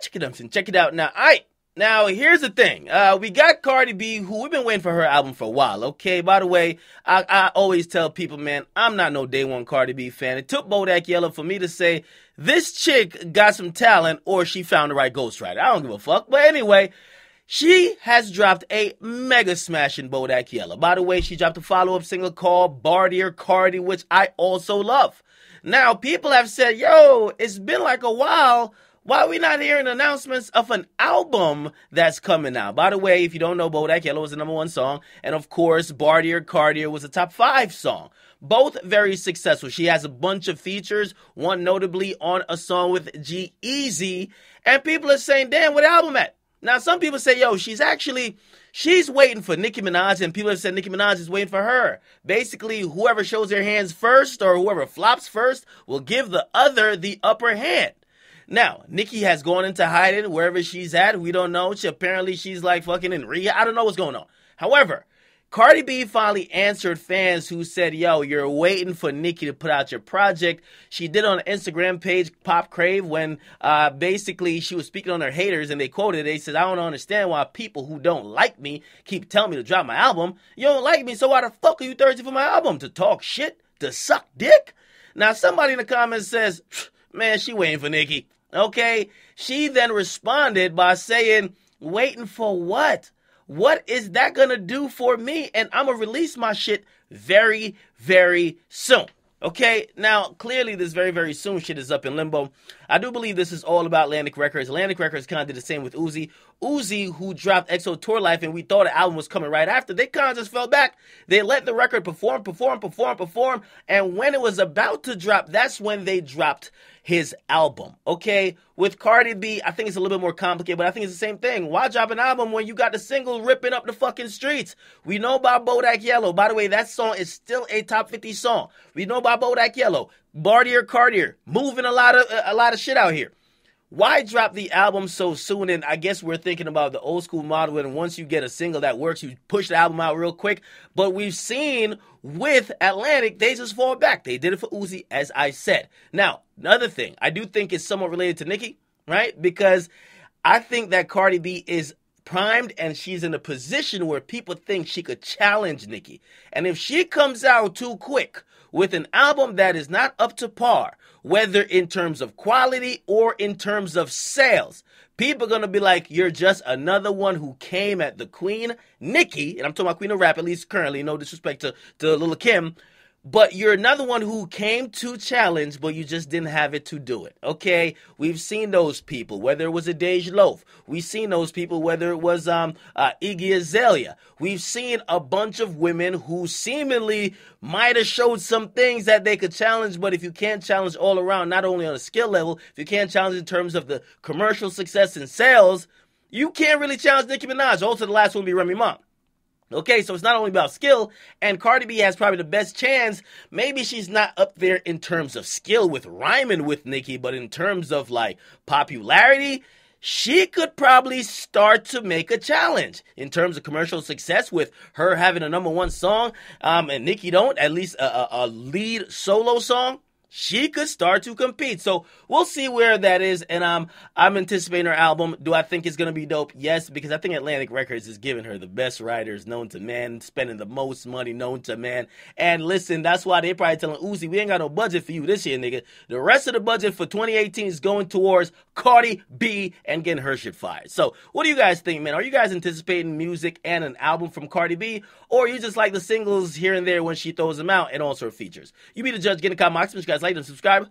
Check it out now. All right. Now, here's the thing. We got Cardi B, who we've been waiting for her album for a while, okay? By the way, I always tell people, man, I'm not no day one Cardi B fan. It took Bodak Yellow for me to say, this chick got some talent or she found the right ghostwriter. I don't give a fuck. But anyway, she has dropped a mega smash in Bodak Yellow. By the way, she dropped a follow-up single called Bartier Cardi, which I also love. Now, people have said, yo, it's been like a while. Why are we not hearing announcements of an album that's coming out? By the way, if you don't know, Bodak Yellow was the #1 song. And of course, Bartier Cartier was a top 5 song. Both very successful. She has a bunch of features, one notably on a song with G-Eazy. And people are saying, damn, where the album at? Now, some people say, yo, she's waiting for Nicki Minaj, and people have said Nicki Minaj is waiting for her. Basically, whoever shows their hands first or whoever flops first will give the other the upper hand. Now, Nicki has gone into hiding wherever she's at. We don't know. Apparently, she's like fucking in rehab. I don't know what's going on. However, Cardi B finally answered fans who said, yo, you're waiting for Nicki to put out your project. She did on an Instagram page, Pop Crave, when basically she was speaking on her haters and they quoted, they said, I don't understand why people who don't like me keep telling me to drop my album. You don't like me, so why the fuck are you thirsty for my album? To talk shit? To suck dick? Now, somebody in the comments says, man, she waiting for Nicki. Okay? She then responded by saying, waiting for what? What is that going to do for me? And I'm going to release my shit very, very soon. Okay? Now, clearly this very, very soon shit is up in limbo. I do believe this is all about Atlantic Records. Atlantic Records kind of did the same with Uzi. Uzi, who dropped EXO Tour Life, and we thought the album was coming right after, they kind of just fell back. They let the record perform. And when it was about to drop, that's when they dropped his album, okay? With Cardi B, I think it's a little bit more complicated, but I think it's the same thing. Why drop an album when you got the single ripping up the fucking streets? We know about Bodak Yellow. By the way, that song is still a top 50 song. We know about Bodak Yellow. Bartier Cartier, moving a lot of shit out here. Why drop the album so soon? And I guess we're thinking about the old school model, and once you get a single that works, you push the album out real quick. But we've seen with Atlantic, they just fall back. They did it for Uzi, as I said. Now, another thing, I do think it's somewhat related to Nicki, right? Because I think that Cardi B is primed and she's in a position where people think she could challenge Nicki. And if she comes out too quick with an album that is not up to par, whether in terms of quality or in terms of sales, people are going to be like, you're just another one who came at the queen, Nicki, and I'm talking about queen of rap, at least currently, no disrespect to Lil' Kim, but you're another one who came to challenge, but you just didn't have it to do it, okay? We've seen those people, whether it was a Dej Loaf. We've seen those people, whether it was Iggy Azalea. We've seen a bunch of women who seemingly might have showed some things that they could challenge, but if you can't challenge all around, not only on a skill level, if you can't challenge in terms of the commercial success and sales, you can't really challenge Nicki Minaj. Also, the last one would be Remy Ma. Okay, so it's not only about skill, and Cardi B has probably the best chance. Maybe she's not up there in terms of skill with rhyming with Nicki, but in terms of, like, popularity, she could probably start to make a challenge in terms of commercial success with her having a #1 song, and Nicki don't, at least a lead solo song. She could start to compete. So we'll see where that is. And I'm anticipating her album. Do I think it's going to be dope? Yes, because I think Atlantic Records is giving her the best writers known to man, spending the most money known to man. And listen, that's why they're probably telling Uzi, we ain't got no budget for you this year, nigga. The rest of the budget for 2018 is going towards Cardi B and getting her shit fired. So what do you guys think, man? Are you guys anticipating music and an album from Cardi B? Or you just like the singles here and there when she throws them out and also her features? You be the judge. Get in the comments. You guys like and subscribe.